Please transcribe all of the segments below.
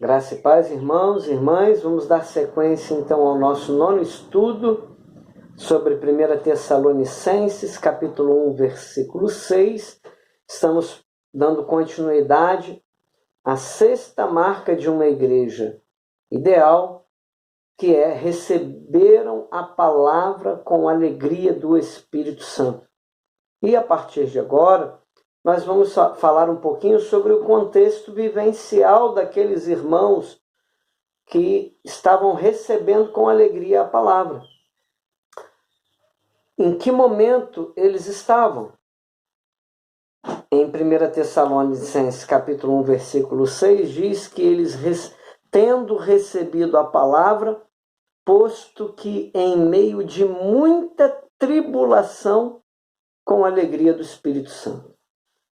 Graça e paz, irmãos e irmãs. Vamos dar sequência então ao nosso nono estudo sobre 1 Tessalonicenses, capítulo 1, versículo 6. Estamos dando continuidade à sexta marca de uma igreja ideal, que é: receberam a palavra com alegria do Espírito Santo. E a partir de agora, nós vamos falar um pouquinho sobre o contexto vivencial daqueles irmãos que estavam recebendo com alegria a palavra. Em que momento eles estavam? Em 1 Tessalonicenses, capítulo 1, versículo 6, diz que eles, tendo recebido a palavra, posto que em meio de muita tribulação, com a alegria do Espírito Santo.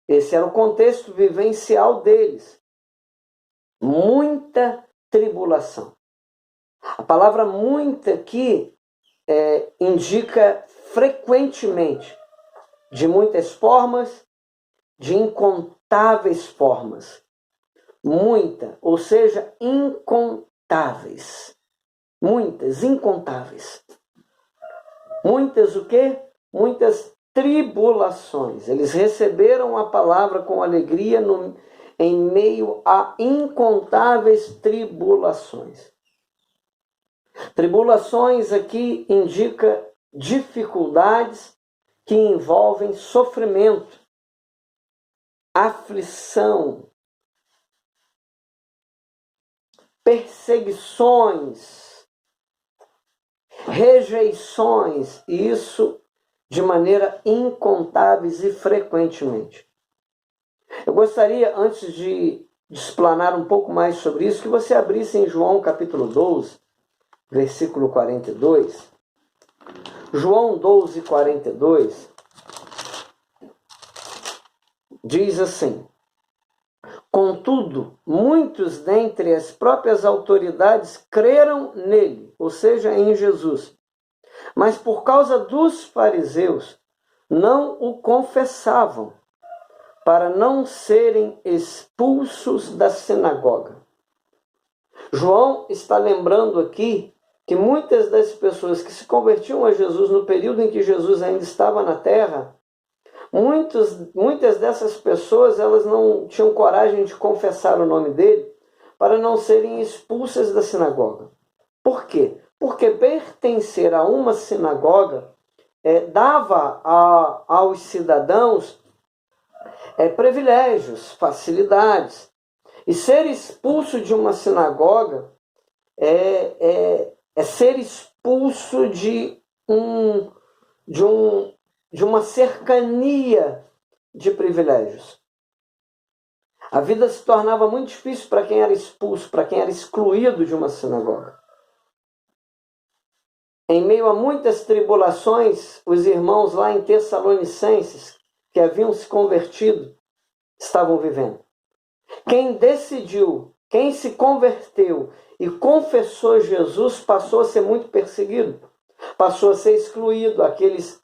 Esse era o contexto vivencial deles. Muita tribulação. A palavra muita aqui indica frequentemente, de muitas formas, de incontáveis formas. Muita, ou seja, incontáveis. Muitas, incontáveis. Muitas o quê? Muitas tribulações. Eles receberam a palavra com alegria em meio a incontáveis tribulações. Tribulações aqui indica dificuldades que envolvem sofrimento, aflição, perseguições, rejeições, e isso de maneira incontáveis e frequentemente. Eu gostaria, antes de explanar um pouco mais sobre isso, que você abrisse em João capítulo 12, versículo 42. João 12, 42 diz assim: contudo, muitos dentre as próprias autoridades creram nele, ou seja, em Jesus. Mas por causa dos fariseus, não o confessavam, para não serem expulsos da sinagoga. João está lembrando aqui que muitas das pessoas que se convertiam a Jesus no período em que Jesus ainda estava na terra, muitas dessas pessoas, elas não tinham coragem de confessar o nome dele para não serem expulsas da sinagoga. Por quê? Porque pertencer a uma sinagoga dava aos cidadãos privilégios, facilidades. E ser expulso de uma sinagoga é ser expulso de uma cercania de privilégios. A vida se tornava muito difícil para quem era expulso, para quem era excluído de uma sinagoga. Em meio a muitas tribulações, os irmãos lá em Tessalonicenses, que haviam se convertido, estavam vivendo. Quem decidiu, quem se converteu e confessou Jesus, passou a ser muito perseguido, passou a ser excluído. Aqueles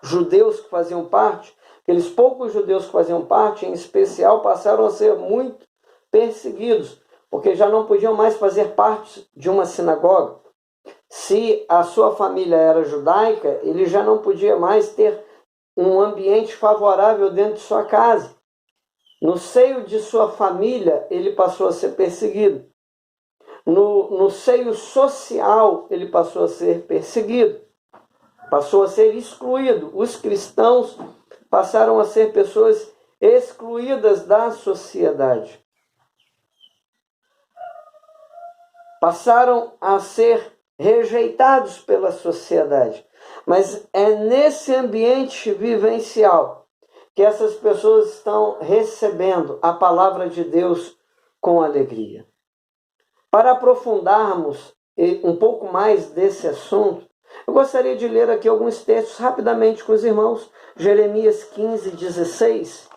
judeus que faziam parte, aqueles poucos judeus que faziam parte, em especial, passaram a ser muito perseguidos, porque já não podiam mais fazer parte de uma sinagoga. Se a sua família era judaica, ele já não podia mais ter um ambiente favorável dentro de sua casa. No seio de sua família, ele passou a ser perseguido. No seio social, ele passou a ser perseguido. Passou a ser excluído. Os cristãos passaram a ser pessoas excluídas da sociedade. Passaram a ser rejeitados pela sociedade. Mas é nesse ambiente vivencial que essas pessoas estão recebendo a palavra de Deus com alegria. Para aprofundarmos um pouco mais desse assunto, eu gostaria de ler aqui alguns textos rapidamente com os irmãos. Jeremias 15, 16,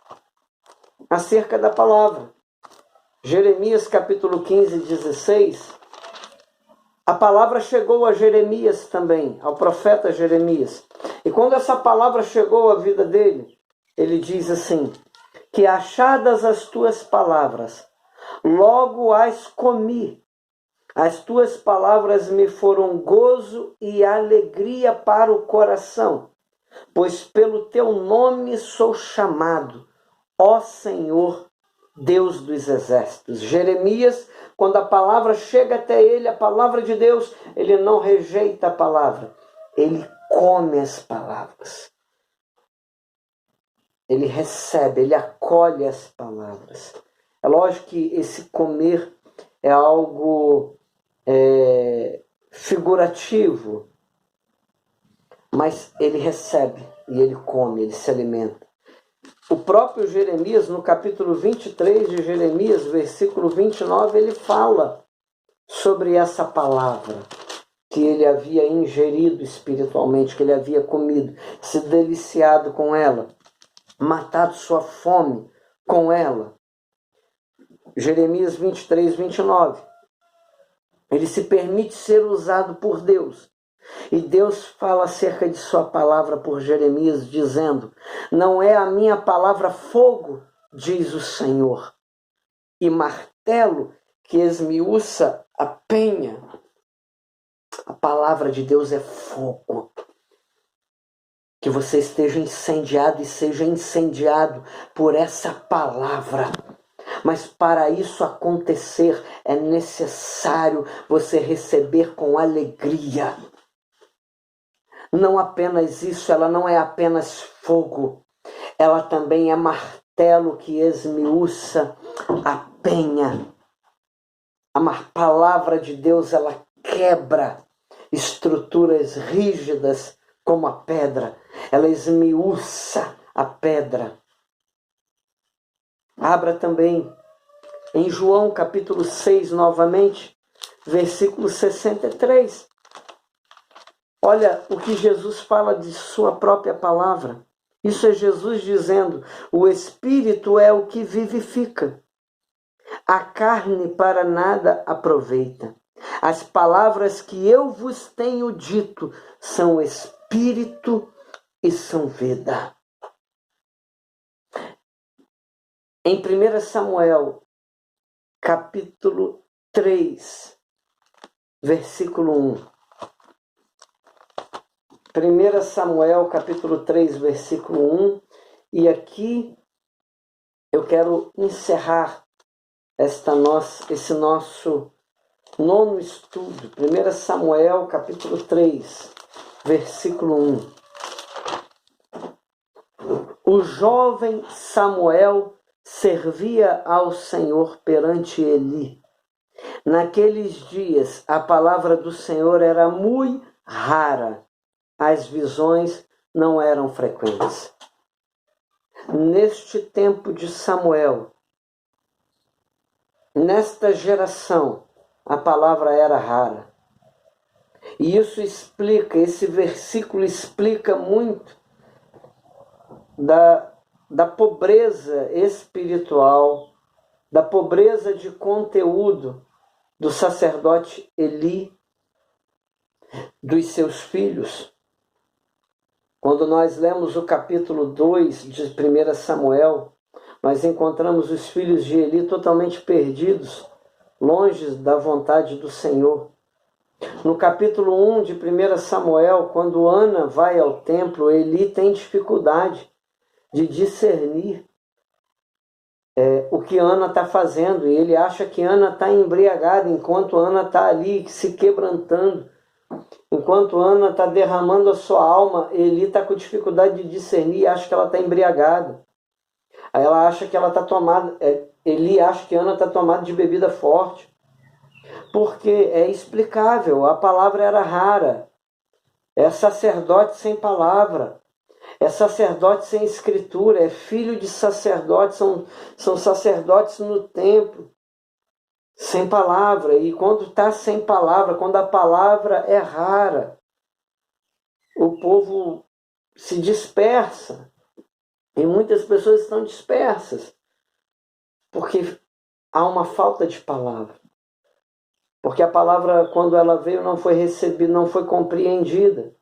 acerca da palavra. Jeremias capítulo 15, 16. A palavra chegou a Jeremias também, ao profeta Jeremias. E quando essa palavra chegou à vida dele, ele diz assim: que achadas as tuas palavras, Logo as comi. As tuas palavras me foram gozo e alegria para o coração, pois pelo teu nome sou chamado, ó Senhor, Deus dos exércitos. Jeremias, quando a palavra chega até ele, a palavra de Deus, ele não rejeita a palavra, ele come as palavras. Ele recebe, ele acolhe as palavras. É lógico que esse comer é algo figurativo, mas ele recebe e ele come, ele se alimenta. O próprio Jeremias, no capítulo 23 de Jeremias, versículo 29, ele fala sobre essa palavra que ele havia ingerido espiritualmente, que ele havia comido, se deliciado com ela, matado sua fome com ela. Jeremias 23, 29. Ele se permite ser usado por Deus. E Deus fala acerca de sua palavra por Jeremias, dizendo: não é a minha palavra fogo, diz o Senhor, e martelo que esmiuça a penha. A palavra de Deus é fogo. Que você esteja incendiado e seja incendiado por essa palavra. Mas para isso acontecer, é necessário você receber com alegria. Não apenas isso, ela não é apenas fogo, ela também é martelo que esmiuça a penha. A palavra de Deus, ela quebra estruturas rígidas como a pedra, ela esmiuça a pedra. Abra também em João capítulo 6 novamente, versículo 63. Olha o que Jesus fala de sua própria palavra. Isso é Jesus dizendo: o Espírito é o que vivifica. A carne para nada aproveita. As palavras que eu vos tenho dito são Espírito e são vida. Em 1 Samuel, capítulo 3, versículo 1. 1 Samuel, capítulo 3, versículo 1. E aqui eu quero encerrar esse nosso nono estudo. 1 Samuel, capítulo 3, versículo 1. O jovem Samuel servia ao Senhor perante Eli. Naqueles dias, a palavra do Senhor era muito rara. As visões não eram frequentes. Neste tempo de Samuel, nesta geração, a palavra era rara. E isso explica, esse versículo explica muito da pobreza espiritual, da pobreza de conteúdo do sacerdote Eli, dos seus filhos. Quando nós lemos o capítulo 2 de 1 Samuel, nós encontramos os filhos de Eli totalmente perdidos, longe da vontade do Senhor. No capítulo 1 de 1 Samuel, quando Ana vai ao templo, Eli tem dificuldade de discernir o que Ana está fazendo. E ele acha que Ana está embriagada, enquanto Ana está ali se quebrantando. Enquanto Ana está derramando a sua alma, Eli está com dificuldade de discernir e acha que ela está embriagada. Aí ela acha que ela está tomada. Eli acha que Ana está tomada de bebida forte. Porque é explicável, a palavra era rara. É sacerdote sem palavra. É sacerdote sem escritura. É filho de sacerdote. São sacerdotes no templo. Sem palavra. E quando está sem palavra, quando a palavra é rara, o povo se dispersa. E muitas pessoas estão dispersas. Porque há uma falta de palavra. Porque a palavra, quando ela veio, não foi recebida, não foi compreendida,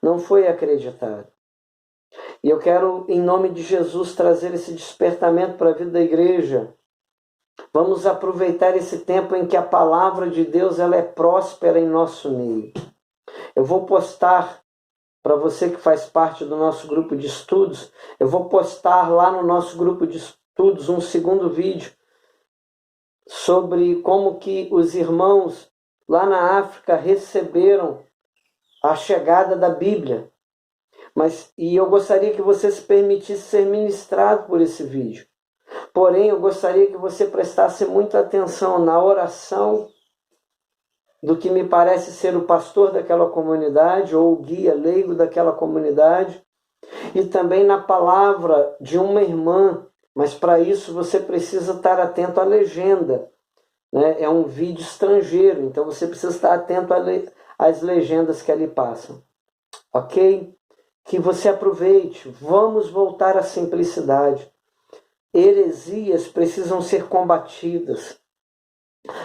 não foi acreditada. E eu quero, em nome de Jesus, trazer esse despertamento para a vida da igreja. Vamos aproveitar esse tempo em que a palavra de Deus ela é próspera em nosso meio. Eu vou postar, para você que faz parte do nosso grupo de estudos, eu vou postar lá no nosso grupo de estudos um segundo vídeo sobre como que os irmãos lá na África receberam a chegada da Bíblia. E eu gostaria que você se permitisse ser ministrado por esse vídeo. Porém, eu gostaria que você prestasse muita atenção na oração do que me parece ser o pastor daquela comunidade ou o guia leigo daquela comunidade e também na palavra de uma irmã, mas para isso você precisa estar atento à legenda, né? É um vídeo estrangeiro, então você precisa estar atento às legendas que ali passam, ok? Que você aproveite, vamos voltar à simplicidade. Heresias precisam ser combatidas,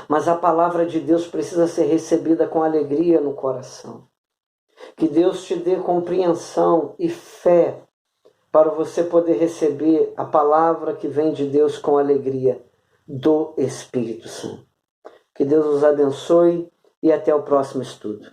mas a palavra de Deus precisa ser recebida com alegria no coração. Que Deus te dê compreensão e fé para você poder receber a palavra que vem de Deus com alegria do Espírito Santo. Que Deus os abençoe e até o próximo estudo.